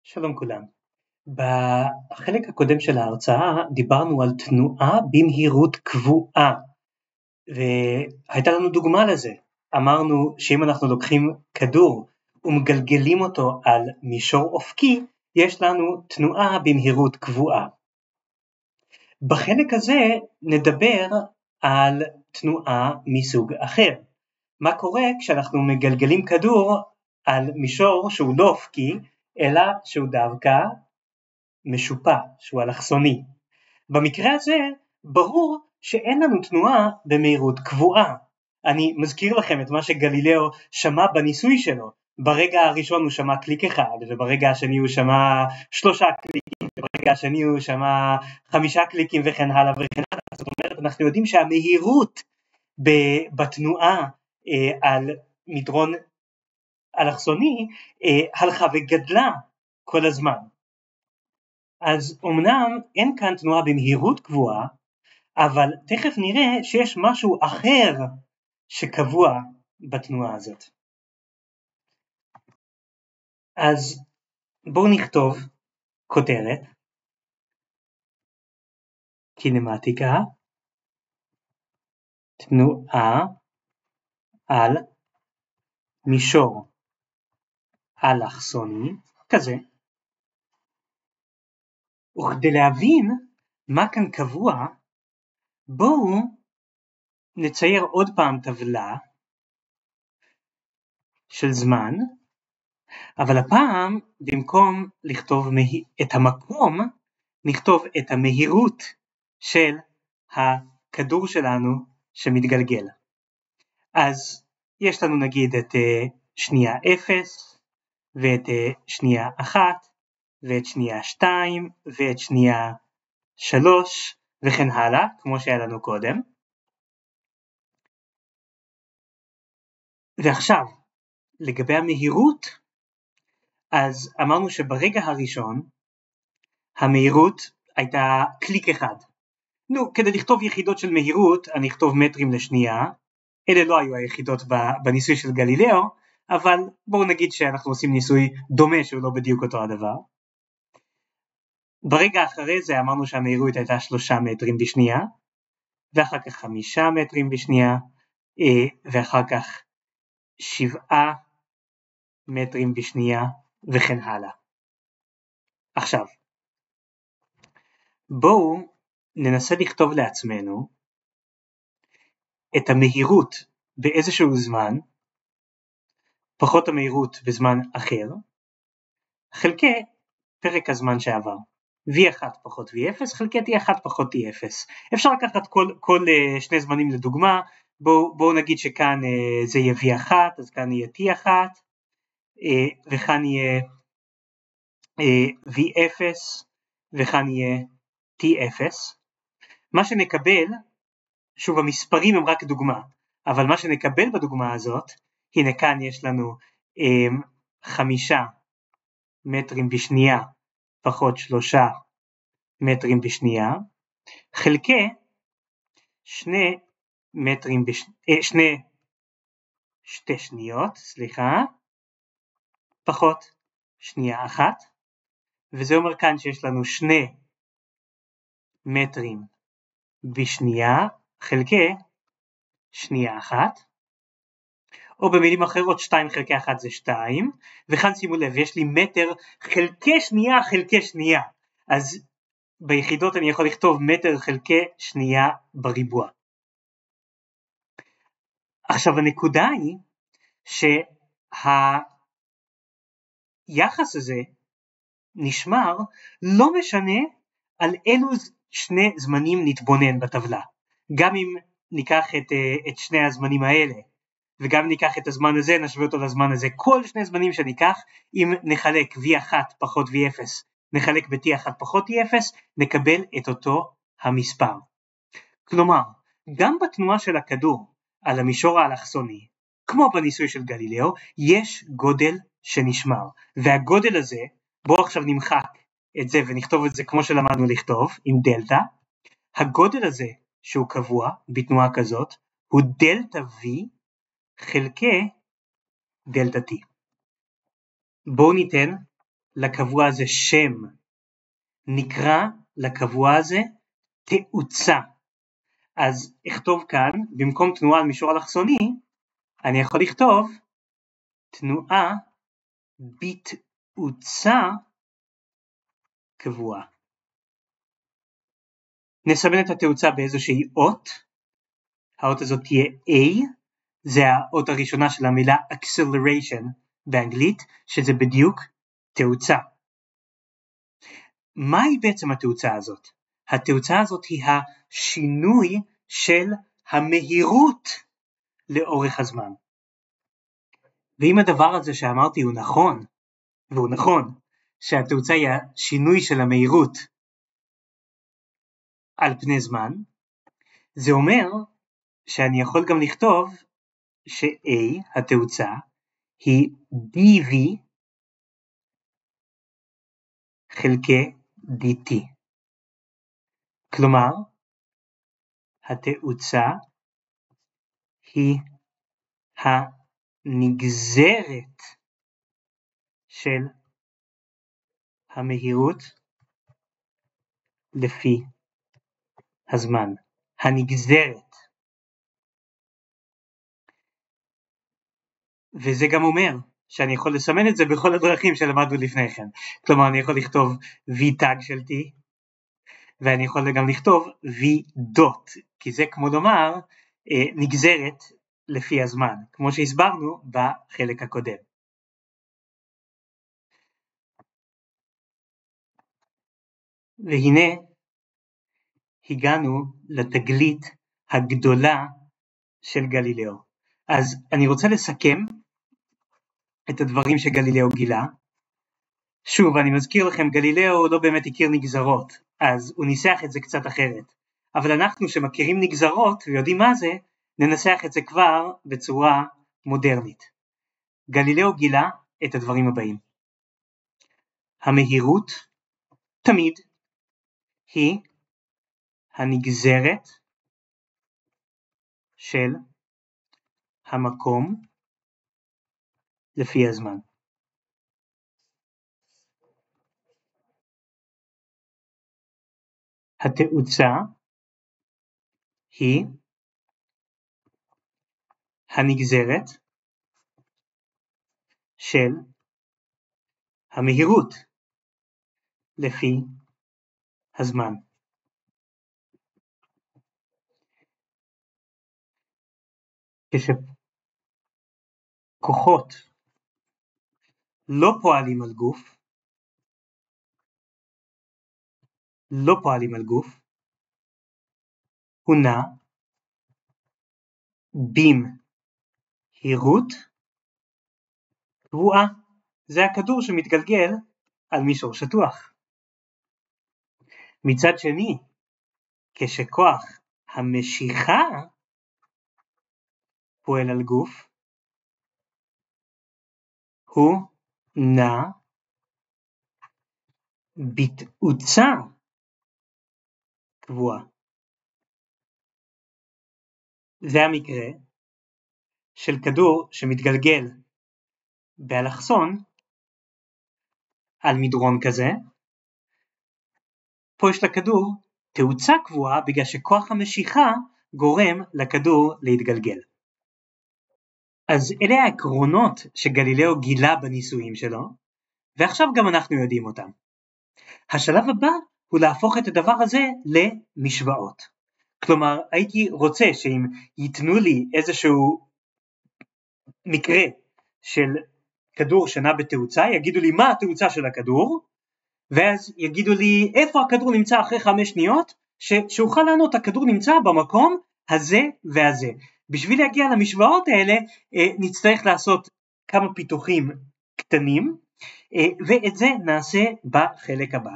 שלום כולם. בחלק הקודם של ההרצאה דיברנו על תנועה במהירות קבועה, והייתה לנו דוגמה לזה. אמרנו שאם אנחנו לוקחים כדור ומגלגלים אותו על מישור אופקי, יש לנו תנועה במהירות קבועה. בחלק הזה נדבר על תנועה מסוג אחר. מה קורה כשאנחנו מגלגלים כדור על מישור שהוא לא אופקי, אלא שהוא דווקא משופע, שהוא אלכסוני. במקרה הזה ברור שאין לנו תנועה במהירות קבועה. אני מזכיר לכם את מה שגלילאו שמע בניסוי שלו. ברגע הראשון הוא שמע קליק אחד, וברגע השני הוא שמע 3 קליקים, וברגע השני הוא שמע 5 קליקים וכן הלאה וכן הלאה. זאת אומרת, אנחנו יודעים שהמהירות בתנועה על מדרון אלכסוני הלכה וגדלה כל הזמן. אז אמנם אין כאן תנועה במהירות קבועה, אבל תכף נראה שיש משהו אחר שקבוע בתנועה הזאת. אז בואו נכתוב כותרת, קינמטיקה, תנועה על מישור אלכסוני, כזה. וכדי להבין מה כאן קבוע, בואו נצייר עוד פעם טבלה של זמן, אבל הפעם במקום לכתוב את המקום, נכתוב את המהירות של הכדור שלנו שמתגלגל. אז יש לנו נגיד את שנייה 0, ואת שנייה 1, ואת שנייה 2, ואת שנייה 3, וכן הלאה, כמו שהיה לנו קודם. ועכשיו, לגבי המהירות, אז אמרנו שברגע הראשון, המהירות הייתה קליק אחד. כדי לכתוב יחידות של מהירות, אני אכתוב מטרים לשנייה. אלה לא היו היחידות בניסוי של גלילאו, אבל בואו נגיד שאנחנו עושים ניסוי דומה שהוא לא בדיוק אותו הדבר. ברגע אחרי זה אמרנו שהמהירות הייתה 3 מטרים בשנייה, ואחר כך 5 מטרים בשנייה, ואחר כך 7 מטרים בשנייה, וכן הלאה. עכשיו, בואו ננסה לכתוב לעצמנו את המהירות באיזשהו זמן, פחות המהירות בזמן אחר, חלקי פרק הזמן שעבר. V1 פחות V0 חלקי T1 פחות T0. אפשר לקחת כל שני זמנים לדוגמה. בואו נגיד שכאן זה יהיה V1, אז כאן יהיה T1, וכאן יהיה V0, וכאן יהיה T0. מה שנקבל, שוב המספרים הם רק דוגמה, אבל מה שנקבל בדוגמה הזאת, הנה כאן יש לנו 5 מטרים בשנייה פחות 3 מטרים בשנייה, חלקי 2 שניות, פחות שנייה אחת, וזה אומר כאן שיש לנו 2 מטרים בשנייה, חלקי שנייה אחת, או במילים אחרות 2 חלקי 1 זה 2, וכאן שימו לב, יש לי מטר חלקי שנייה חלקי שנייה, אז ביחידות אני יכול לכתוב מטר חלקי שנייה בריבוע. עכשיו הנקודה היא שהיחס הזה נשמר לא משנה על אילו שני זמנים נתבונן בטבלה. גם אם ניקח את שני הזמנים האלה, וגם ניקח את הזמן הזה, נשווה אותו לזמן הזה, כל שני זמנים שניקח, אם נחלק V1 פחות V0, נחלק ב-T1 פחות T0, נקבל את אותו המספר. כלומר, גם בתנועה של הכדור על המישור האלכסוני, כמו בניסוי של גלילאו, יש גודל שנשמר. והגודל הזה, בואו עכשיו נמחק את זה ונכתוב את זה כמו שלמדנו לכתוב, עם דלטה. הגודל הזה שהוא קבוע בתנועה כזאת, הוא דלטה V חלקי דלטה T. בואו ניתן לקבוע הזה שם, נקרא לקבוע הזה תאוצה. אז אכתוב כאן, במקום תנועה על מישור אלכסוני, אני יכול לכתוב תנועה בתאוצה קבועה. נסמן את התאוצה באיזושהי אות, האות הזאת תהיה A, זה האות הראשונה של המילה acceleration באנגלית, שזה בדיוק תאוצה. מהי בעצם התאוצה הזאת? התאוצה הזאת היא השינוי של המהירות לאורך הזמן. ואם הדבר הזה שאמרתי הוא נכון, והוא נכון, שהתאוצה היא השינוי של המהירות על פני זמן, זה אומר שאני יכול גם לכתוב ש-A, התאוצה, היא dv חלקי dt. כלומר, התאוצה היא הנגזרת של המהירות לפי הזמן. הנגזרת. וזה גם אומר שאני יכול לסמן את זה בכל הדרכים שלמדנו לפני כן. כלומר, אני יכול לכתוב v tag של t, ואני יכול גם לכתוב v dot, כי זה כמו לומר נגזרת לפי הזמן, כמו שהסברנו בחלק הקודם. והנה הגענו לתגלית הגדולה של גלילאו. אז אני רוצה לסכם את הדברים שגלילאו גילה. שוב, אני מזכיר לכם, גלילאו לא באמת הכיר נגזרות, אז הוא ניסח את זה קצת אחרת. אבל אנחנו שמכירים נגזרות ויודעים מה זה, ננסח את זה כבר בצורה מודרנית. גלילאו גילה את הדברים הבאים. המהירות תמיד היא הנגזרת של המקום לפי הזמן. התאוצה היא הנגזרת של המהירות לפי הזמן. כשכוחות לא פועלים על גוף, הוא נע במהירות קבועה. זה הכדור שמתגלגל על מישור שטוח. מצד שני, כשכוח המשיכה פועל על גוף, הוא נע בתאוצה קבועה. זה המקרה של כדור שמתגלגל באלכסון על מדרון כזה. פה יש לכדור תאוצה קבועה בגלל שכוח המשיכה גורם לכדור להתגלגל. אז אלה העקרונות שגלילאו גילה בניסויים שלו, ועכשיו גם אנחנו יודעים אותם. השלב הבא הוא להפוך את הדבר הזה למשוואות. כלומר, הייתי רוצה שאם ייתנו לי איזשהו מקרה של כדור שנע בתאוצה, יגידו לי מה התאוצה של הכדור, ואז יגידו לי איפה הכדור נמצא אחרי 5 שניות, שאוכל לענות הכדור נמצא במקום הזה והזה. בשביל להגיע למשוואות האלה נצטרך לעשות כמה פיתוחים קטנים, ואת זה נעשה בחלק הבא.